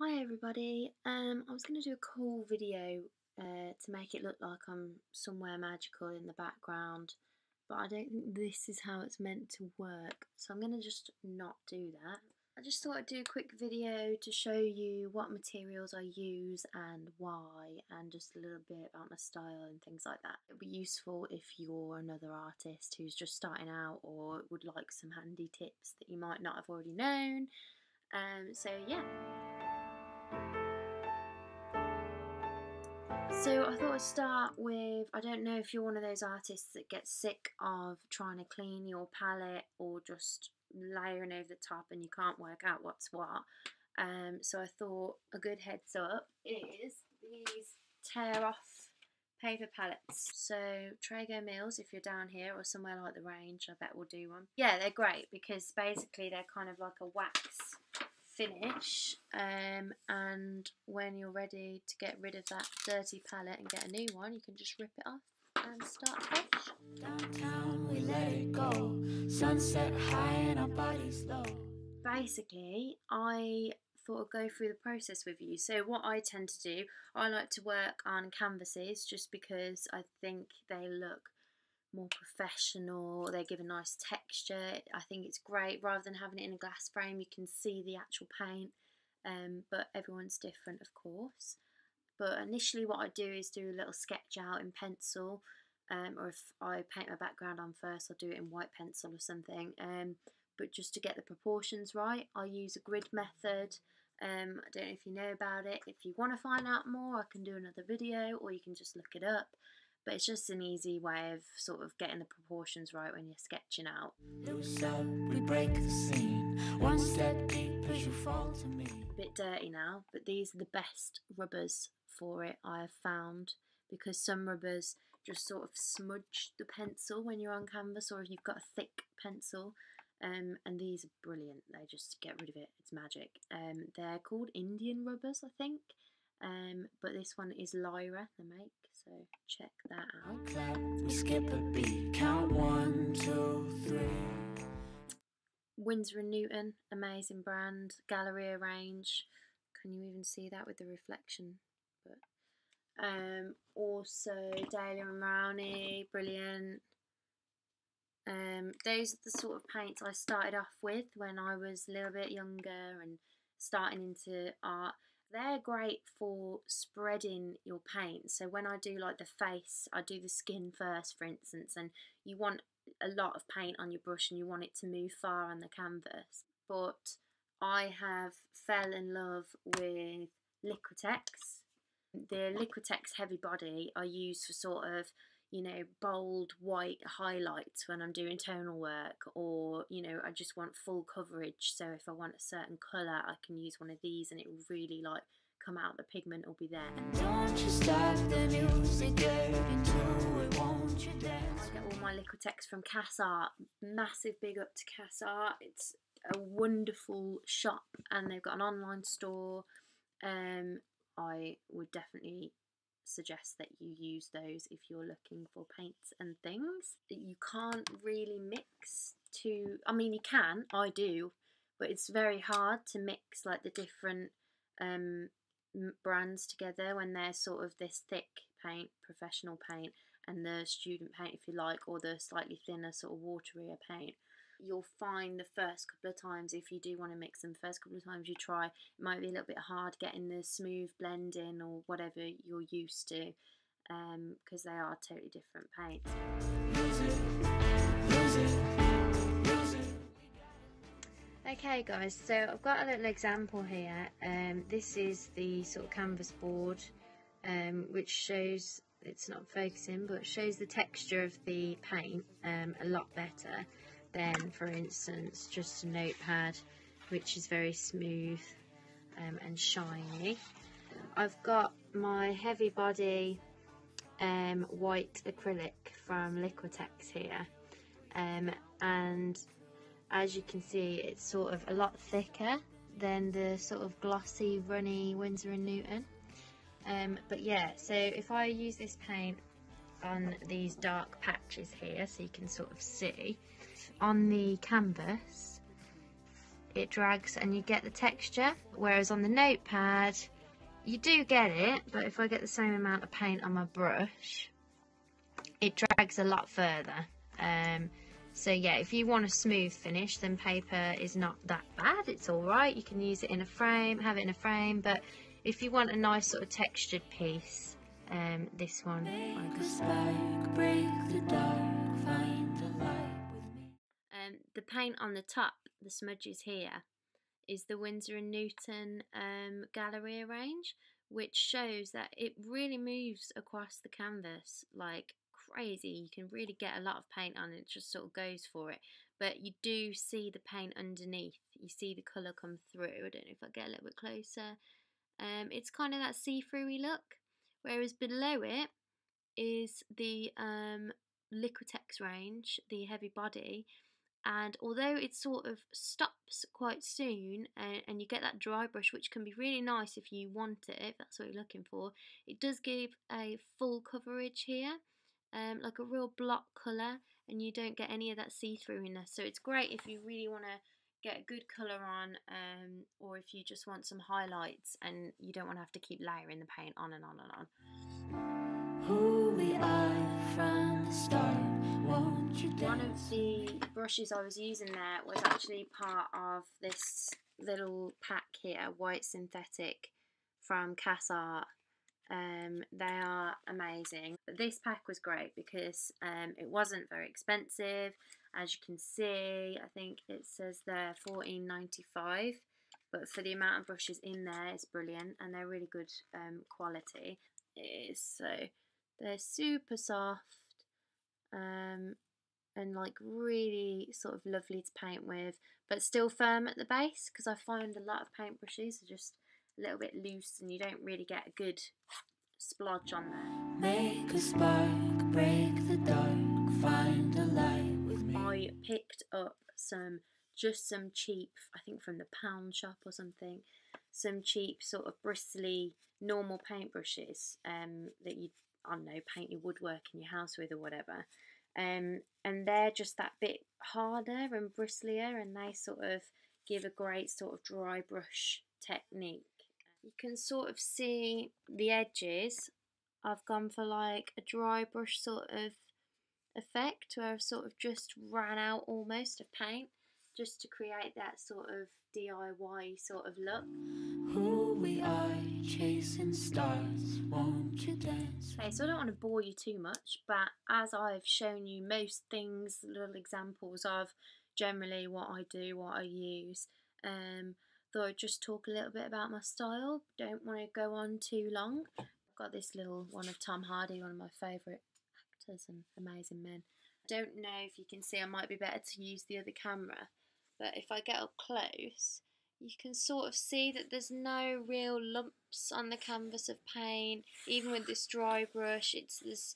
Hi everybody, I was going to do a cool video to make it look like I'm somewhere magical in the background, but I don't think this is how it's meant to work, so I'm going to just not do that. I just thought I'd do a quick video to show you what materials I use and why, and just a little bit about my style and things like that. It'll be useful if you're another artist who's just starting out or would like some handy tips that you might not have already known. So yeah. So I thought I'd start with, I don't know if you're one of those artists that gets sick of trying to clean your palette or just layering over the top and you can't work out what's what. So I thought a good heads up is these tear off paper palettes. So Trago Mills, if you're down here or somewhere like the Range, I bet we'll do one. Yeah, they're great because basically they're kind of like a wax finish, and when you're ready to get rid of that dirty palette and get a new one, you can just rip it off and start fresh. Downtown we let it go, sunset high and our bodies low. Basically, I thought I'd go through the process with you. So what I tend to do, I like to work on canvases just because I think they look more professional, they give a nice texture. I think it's great rather than having it in a glass frame. You can see the actual paint, but everyone's different, of course. But initially what I do is do a little sketch out in pencil, or if I paint my background on first, I'll do it in white pencil or something. But just to get the proportions right, I use a grid method. I don't know if you know about it. If you want to find out more, I can do another video, or you can just look it up. But it's just an easy way of sort of getting the proportions right when you're sketching out. Loose up, we break the scene. One step deep as you fall to me. A bit dirty now, but these are the best rubbers for it, I have found, because some rubbers just sort of smudge the pencil when you're on canvas, or if you've got a thick pencil. And these are brilliant. They just get rid of it. It's magic. They're called Indian rubbers, I think. But this one is Lyra, the make, so check that out. Clap, we skip a beat, count 1, 2, 3. Winsor & Newton, amazing brand. Galleria range. Can you even see that with the reflection? But also Daly & Rowney, brilliant. Those are the sort of paints I started off with when I was a little bit younger and starting into art. They're great for spreading your paint. So when I do like the face, I do the skin first, for instance, and you want a lot of paint on your brush and you want it to move far on the canvas. But I have fell in love with Liquitex. The Liquitex heavy body I use for sort of, you know, bold white highlights when I'm doing tonal work, or, you know, I just want full coverage. So if I want a certain colour, I can use one of these and it will really like come out, the pigment will be there. Don't you stop the music, get into it, won't you dance? I get all my Liquitex from Cass Art. Massive big up to Cass Art. It's a wonderful shop and they've got an online store. I would definitely suggest that you use those if you're looking for paints and things. You can't really mix to, I mean you can, I do, but it's very hard to mix like the different brands together when they're sort of this thick paint, professional paint, and the student paint, if you like, or the slightly thinner sort of waterier paint. You'll find the first couple of times, if you do want to mix them, first couple of times you try, it might be a little bit hard getting the smooth blend in or whatever you're used to, because they are totally different paints. Okay guys, so I've got a little example here. This is the sort of canvas board, which shows, it's not focusing, but shows the texture of the paint a lot better than, for instance, just a notepad, which is very smooth and shiny. I've got my heavy body white acrylic from Liquitex here, and as you can see, it's sort of a lot thicker than the sort of glossy, runny Winsor & Newton. But yeah, so if I use this paint on these dark patches here, so you can sort of see on the canvas, it drags and you get the texture, whereas on the notepad you do get it, but if I get the same amount of paint on my brush, it drags a lot further. So yeah, if you want a smooth finish, then paper is not that bad. It's all right. You can use it in a frame, have it in a frame. But if you want a nice sort of textured piece, this one. The paint on the top, the smudges here, is the Winsor & Newton Galleria range, which shows that it really moves across the canvas like crazy. You can really get a lot of paint on it, it just sort of goes for it. But you do see the paint underneath, you see the colour come through. I don't know if I get a little bit closer. It's kind of that see-through-y look, whereas below it is the Liquitex range, the heavy body. And although it sort of stops quite soon and you get that dry brush, which can be really nice if you want it, if that's what you're looking for, it does give a full coverage here, like a real block colour, and you don't get any of that see-throughness. So it's great if you really want to get a good colour on, or if you just want some highlights and you don't want to have to keep layering the paint on and on and on. Who we are from the start, won't you dance? One of the brushes I was using there was actually part of this little pack here, white synthetic from Cass Art. They are amazing. This pack was great because it wasn't very expensive. As you can see, I think it says there $14.95, but for the amount of brushes in there, it's brilliant, and they're really good quality. It is, so they're super soft and like really sort of lovely to paint with, but still firm at the base, because I find a lot of paintbrushes are just a little bit loose and you don't really get a good splodge on there. Make a spark, break the dark, find a light with me. I picked up some cheap, I think from the pound shop or something, some cheap sort of bristly normal paintbrushes that you, I don't know, paint your woodwork in your house with or whatever. And they're just that bit harder and bristlier, and they sort of give a great sort of dry brush technique. You can sort of see the edges. I've gone for like a dry brush sort of effect, where I've sort of just ran out almost of paint, just to create that sort of DIY sort of look. Who we are, chasing stars, won't you dance? Okay, so I don't want to bore you too much, but as I've shown you most things, little examples of generally what I do, what I use, thought I'd just talk a little bit about my style. Don't want to go on too long. I've got this little one of Tom Hardy, one of my favourite actors and amazing men. I don't know if you can see, I might be better to use the other camera, but if I get up close, you can sort of see that there's no real lumps on the canvas of paint. Even with this dry brush, it's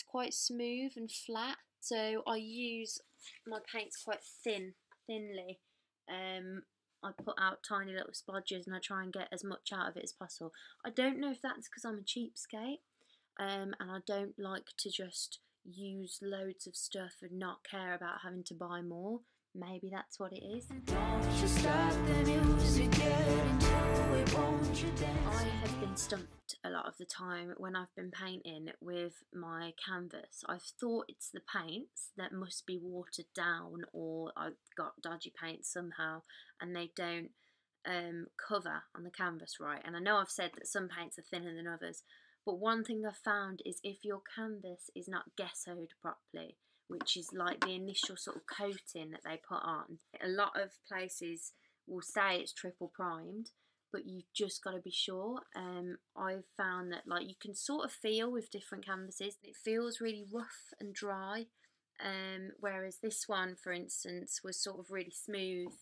quite smooth and flat. So I use my paints quite thinly. I put out tiny little splodges and I try and get as much out of it as possible. I don't know if that's because I'm a cheapskate, and I don't like to just use loads of stuff and not care about having to buy more. Maybe that's what it is. Don't you stop the music, get into it, won't you dance? I have been stumped a lot of the time when I've been painting with my canvas. I've thought it's the paints that must be watered down, or I've got dodgy paint somehow and they don't cover on the canvas right. And I know I've said that some paints are thinner than others, but one thing I've found is if your canvas is not gessoed properly, which is like the initial sort of coating that they put on. A lot of places will say it's triple primed, but you've just got to be sure. I've found that like you can sort of feel with different canvases, it feels really rough and dry, whereas this one, for instance, was sort of really smooth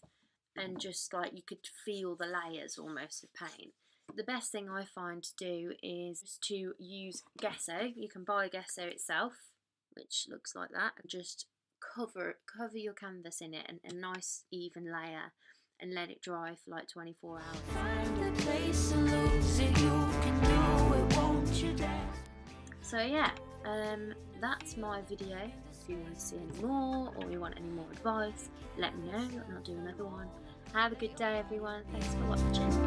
and just like you could feel the layers almost of paint. The best thing I find to do is to use gesso. You can buy gesso itself, which looks like that, and just cover your canvas in it, and a nice even layer, and let it dry for like 24 hours. Find a place and lose it, you can do it, won't you dance? So yeah, that's my video. If you want to see any more, or you want any more advice, let me know and I'll do another one. Have a good day, everyone. Thanks for watching.